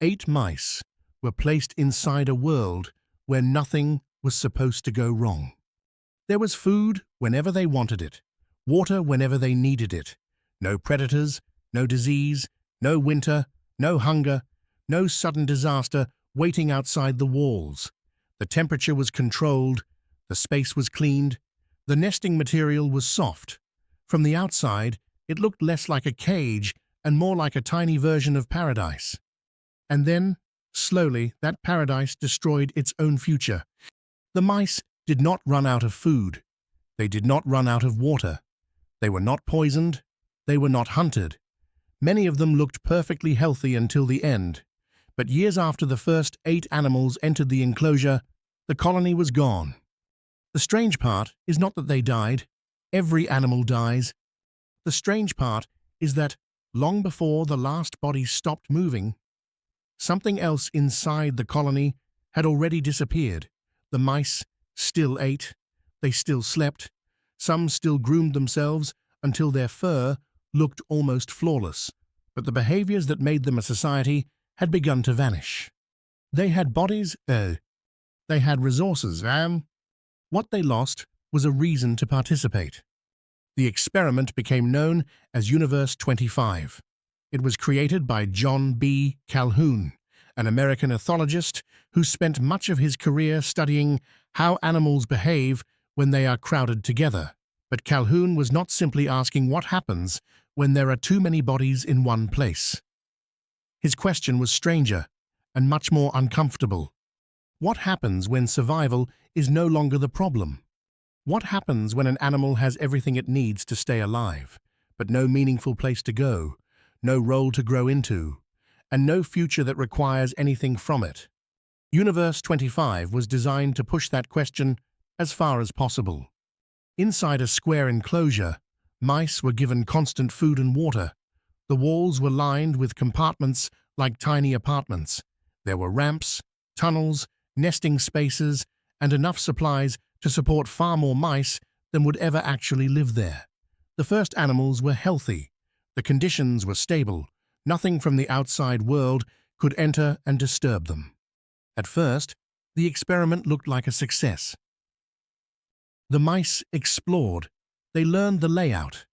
8 mice were placed inside a world where nothing was supposed to go wrong. There was food whenever they wanted it, water whenever they needed it, no predators, no disease, no winter, no hunger, no sudden disaster waiting outside the walls. The temperature was controlled, the space was cleaned, the nesting material was soft. From the outside, it looked less like a cage and more like a tiny version of paradise. And then, slowly, that paradise destroyed its own future. The mice did not run out of food. They did not run out of water. They were not poisoned. They were not hunted. Many of them looked perfectly healthy until the end. But years after the first 8 animals entered the enclosure, the colony was gone. The strange part is not that they died. Every animal dies. The strange part is that, long before the last body stopped moving, something else inside the colony had already disappeared. The mice still ate. They still slept. Some still groomed themselves until their fur looked almost flawless. But the behaviors that made them a society had begun to vanish. They had bodies, they had resources, what they lost was a reason to participate. The experiment became known as Universe 25. It was created by John B. Calhoun, an American ethologist who spent much of his career studying how animals behave when they are crowded together. But Calhoun was not simply asking what happens when there are too many bodies in one place. His question was stranger and much more uncomfortable. What happens when survival is no longer the problem? What happens when an animal has everything it needs to stay alive, but no meaningful place to go, no role to grow into, and no future that requires anything from it? Universe 25 was designed to push that question as far as possible. Inside a square enclosure, mice were given constant food and water. The walls were lined with compartments like tiny apartments. There were ramps, tunnels, nesting spaces, and enough supplies to support far more mice than would ever actually live there. The first animals were healthy. The conditions were stable. Nothing from the outside world could enter and disturb them. At first, the experiment looked like a success. The mice explored. They learned the layout.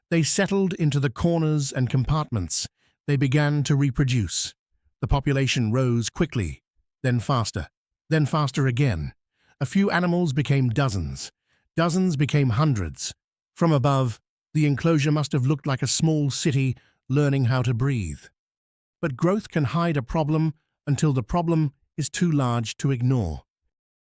They settled into the corners and compartments. They began to reproduce. The population rose quickly, then faster again. A few animals became dozens. Dozens became hundreds. From above, the enclosure must have looked like a small city learning how to breathe. But growth can hide a problem until the problem is too large to ignore.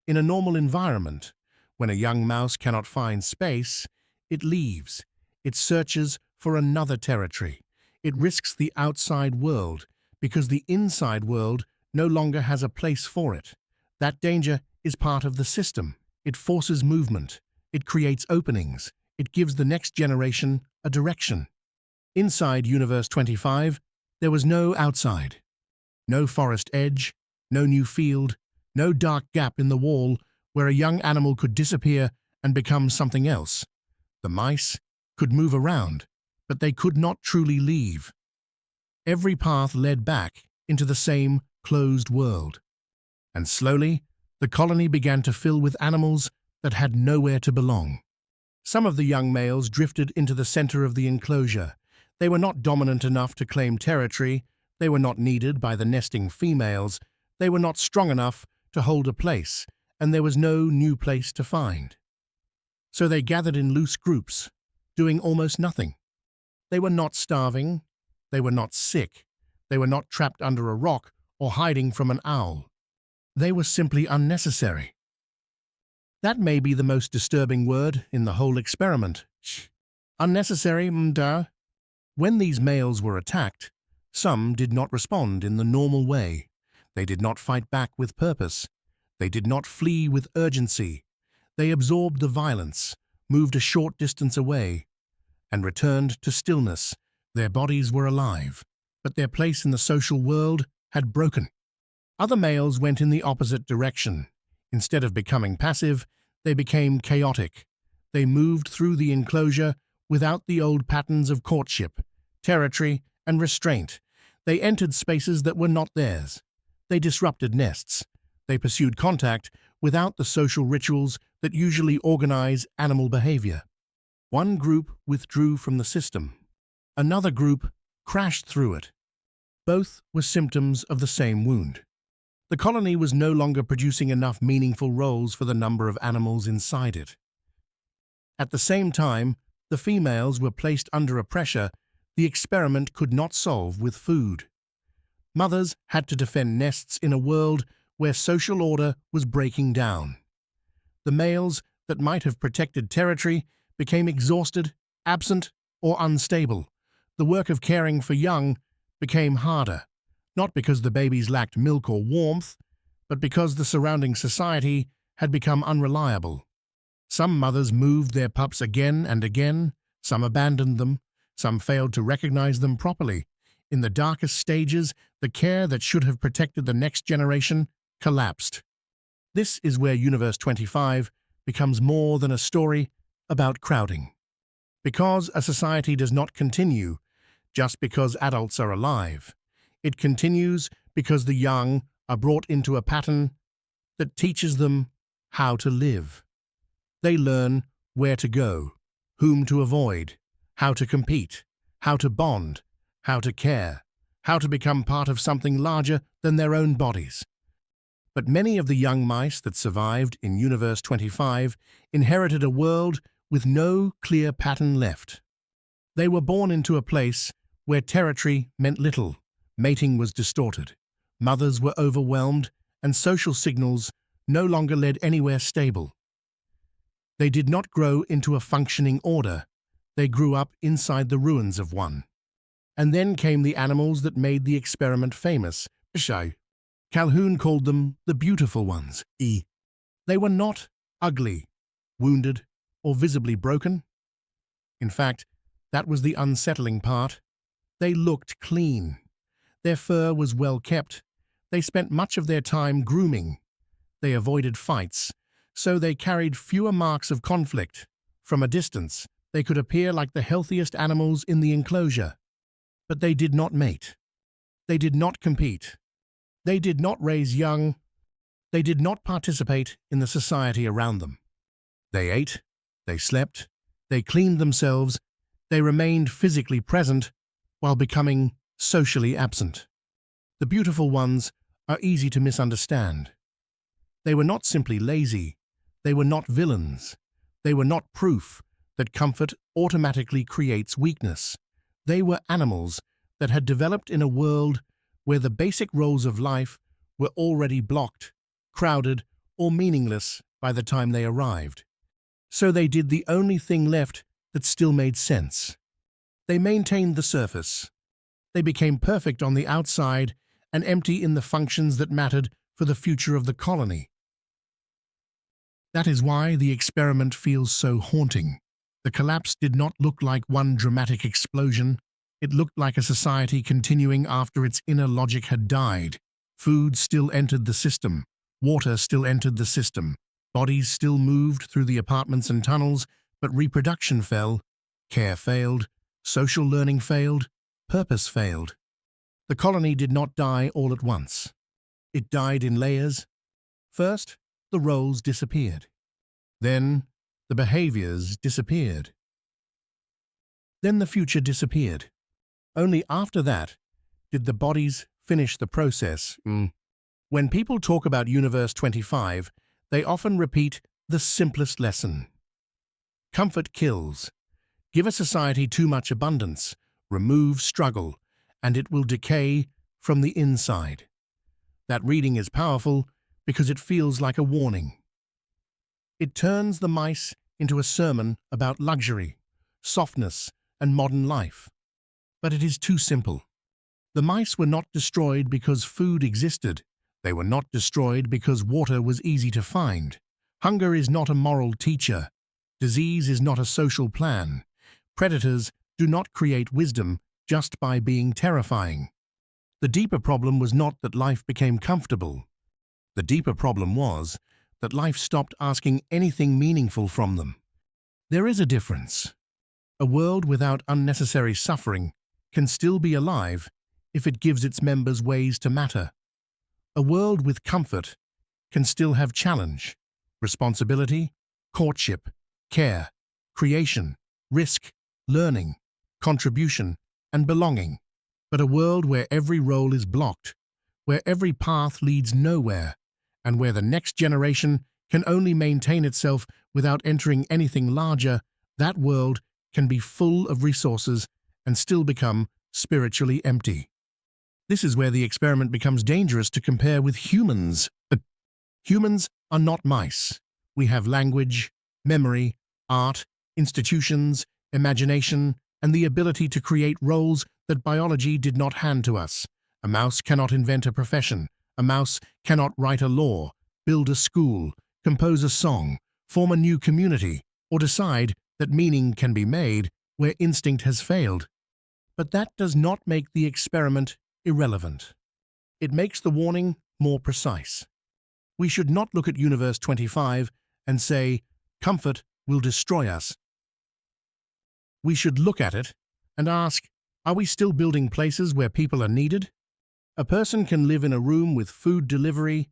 In a normal environment, when a young mouse cannot find space, it leaves. It searches for another territory. It risks the outside world because the inside world no longer has a place for it. That danger is part of the system. It forces movement. It creates openings. It gives the next generation a direction. Inside Universe 25, there was no outside. No forest edge, no new field, no dark gap in the wall where a young animal could disappear and become something else. The mice could move around, but they could not truly leave. Every path led back into the same closed world. And slowly, the colony began to fill with animals that had nowhere to belong. Some of the young males drifted into the center of the enclosure. They were not dominant enough to claim territory. They were not needed by the nesting females. They were not strong enough to hold a place, and there was no new place to find. So they gathered in loose groups, doing almost nothing. They were not starving. They were not sick. They were not trapped under a rock or hiding from an owl. They were simply unnecessary. That may be the most disturbing word in the whole experiment. Unnecessary, duh. When these males were attacked, some did not respond in the normal way. They did not fight back with purpose. They did not flee with urgency. They absorbed the violence, moved a short distance away, and returned to stillness. Their bodies were alive, but their place in the social world had broken. Other males went in the opposite direction. Instead of becoming passive, they became chaotic. They moved through the enclosure without the old patterns of courtship, territory, and restraint. They entered spaces that were not theirs. They disrupted nests. They pursued contact without the social rituals that usually organize animal behavior. One group withdrew from the system. Another group crashed through it. Both were symptoms of the same wound. The colony was no longer producing enough meaningful roles for the number of animals inside it. At the same time, the females were placed under a pressure the experiment could not solve with food. Mothers had to defend nests in a world where social order was breaking down. The males that might have protected territory became exhausted, absent, or unstable. The work of caring for young became harder, not because the babies lacked milk or warmth, but because the surrounding society had become unreliable. Some mothers moved their pups again and again, some abandoned them, some failed to recognize them properly. In the darkest stages, the care that should have protected the next generation collapsed. This is where Universe 25 becomes more than a story about crowding. Because a society does not continue just because adults are alive. It continues because the young are brought into a pattern that teaches them how to live. They learn where to go, whom to avoid, how to compete, how to bond, how to care, how to become part of something larger than their own bodies. But many of the young mice that survived in Universe 25 inherited a world with no clear pattern left. They were born into a place where territory meant little, mating was distorted, mothers were overwhelmed, and social signals no longer led anywhere stable. They did not grow into a functioning order, they grew up inside the ruins of one. And then came the animals that made the experiment famous. Calhoun called them the beautiful ones. They were not ugly, wounded, or visibly broken. In fact, that was the unsettling part. They looked clean. Their fur was well kept. They spent much of their time grooming. They avoided fights, so they carried fewer marks of conflict. From a distance, they could appear like the healthiest animals in the enclosure. But they did not mate. They did not compete. They did not raise young. They did not participate in the society around them. They ate, they slept, they cleaned themselves, they remained physically present while becoming socially absent. The beautiful ones are easy to misunderstand. They were not simply lazy. They were not villains. They were not proof that comfort automatically creates weakness. They were animals that had developed in a world where the basic roles of life were already blocked, crowded, or meaningless by the time they arrived. So they did the only thing left that still made sense. They maintained the surface. They became perfect on the outside and empty in the functions that mattered for the future of the colony. That is why the experiment feels so haunting. The collapse did not look like one dramatic explosion. It looked like a society continuing after its inner logic had died. Food still entered the system. Water still entered the system. Bodies still moved through the apartments and tunnels, but reproduction fell. Care failed. Social learning failed. Purpose failed. The colony did not die all at once. It died in layers. First, the roles disappeared. Then, the behaviors disappeared. Then the future disappeared. Only after that did the bodies finish the process. When people talk about Universe 25, they often repeat the simplest lesson. Comfort kills. Give a society too much abundance, remove struggle, and it will decay from the inside. That reading is powerful because it feels like a warning. It turns the mice into a sermon about luxury, softness, and modern life. But it is too simple. The mice were not destroyed because food existed. They were not destroyed because water was easy to find. Hunger is not a moral teacher. Disease is not a social plan. Predators do not create wisdom just by being terrifying. The deeper problem was not that life became comfortable. The deeper problem was that life stopped asking anything meaningful from them. There is a difference. A world without unnecessary suffering can still be alive if it gives its members ways to matter. A world with comfort can still have challenge, responsibility, courtship, care, creation, risk, learning, contribution, and belonging. But a world where every role is blocked, where every path leads nowhere, and where the next generation can only maintain itself without entering anything larger, that world can be full of resources and still become spiritually empty. This is where the experiment becomes dangerous to compare with humans. Humans are not mice. We have language, memory, art, institutions, imagination, and the ability to create roles that biology did not hand to us. A mouse cannot invent a profession. A mouse cannot write a law, build a school, compose a song, form a new community, or decide that meaning can be made where instinct has failed. But that does not make the experiment irrelevant. It makes the warning more precise. We should not look at Universe 25 and say, comfort will destroy us. We should look at it and ask, are we still building places where people are needed? A person can live in a room with food delivery,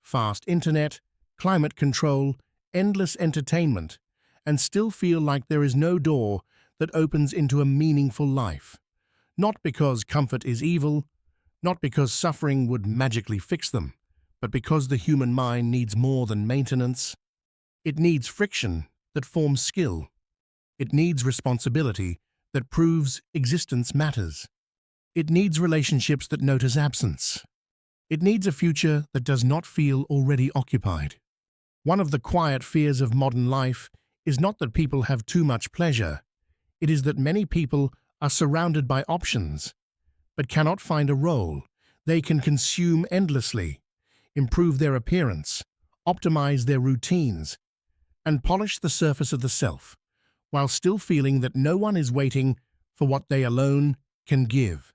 fast internet, climate control, endless entertainment, and still feel like there is no door that opens into a meaningful life. Not because comfort is evil, not because suffering would magically fix them, but because the human mind needs more than maintenance. It needs friction that forms skill. It needs responsibility that proves existence matters. It needs relationships that notice absence. It needs a future that does not feel already occupied. One of the quiet fears of modern life is not that people have too much pleasure. It is that many people are surrounded by options, but cannot find a role. They can consume endlessly, improve their appearance, optimize their routines, and polish the surface of the self, while still feeling that no one is waiting for what they alone can give.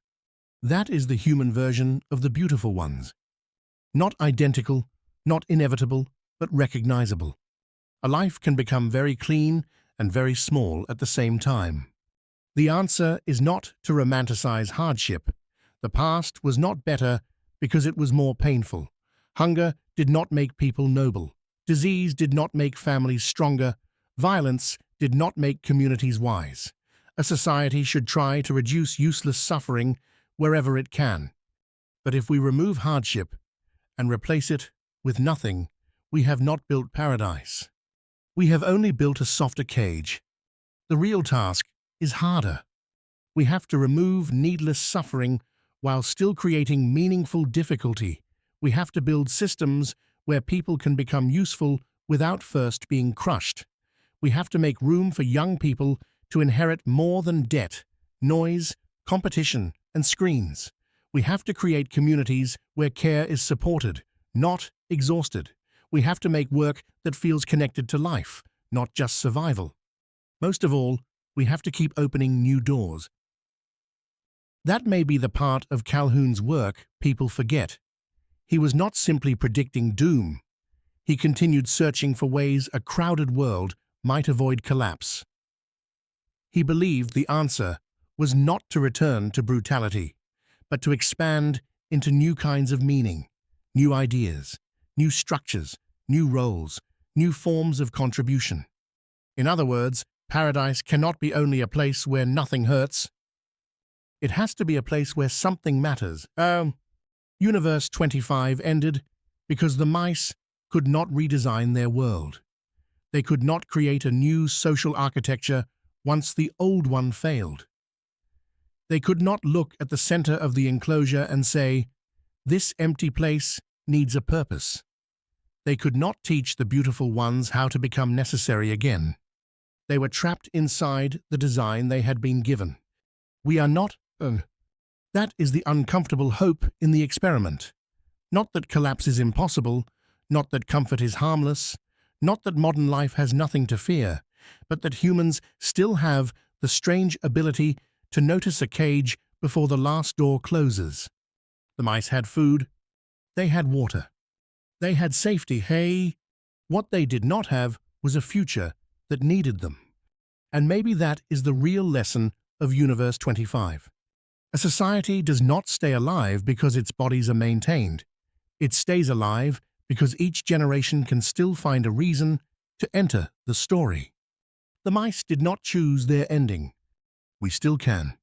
That is the human version of the beautiful ones. Not identical, not inevitable, but recognizable. A life can become very clean and very small at the same time. The answer is not to romanticize hardship. The past was not better because it was more painful. Hunger did not make people noble. Disease did not make families stronger. Violence did not make communities wise. A society should try to reduce useless suffering wherever it can. But if we remove hardship and replace it with nothing, we have not built paradise. We have only built a softer cage. The real task is harder. We have to remove needless suffering while still creating meaningful difficulty. We have to build systems where people can become useful without first being crushed. We have to make room for young people to inherit more than debt, noise, competition, and screens. We have to create communities where care is supported, not exhausted. We have to make work that feels connected to life, not just survival. Most of all, we have to keep opening new doors. That may be the part of Calhoun's work people forget. He was not simply predicting doom. He continued searching for ways a crowded world might avoid collapse. He believed the answer was not to return to brutality, but to expand into new kinds of meaning, new ideas, new structures, new roles, new forms of contribution. In other words, paradise cannot be only a place where nothing hurts. It has to be a place where something matters. Universe 25 ended because the mice could not redesign their world. They could not create a new social architecture once the old one failed. They could not look at the center of the enclosure and say, "This empty place needs a purpose." They could not teach the beautiful ones how to become necessary again. They were trapped inside the design they had been given. We are not. That is the uncomfortable hope in the experiment. Not that collapse is impossible, not that comfort is harmless, not that modern life has nothing to fear, but that humans still have the strange ability to notice a cage before the last door closes. The mice had food. They had water. They had safety. Hey, what they did not have was a future that needed them. And maybe that is the real lesson of Universe 25. A society does not stay alive because its bodies are maintained. It stays alive because each generation can still find a reason to enter the story. The mice did not choose their ending. We still can.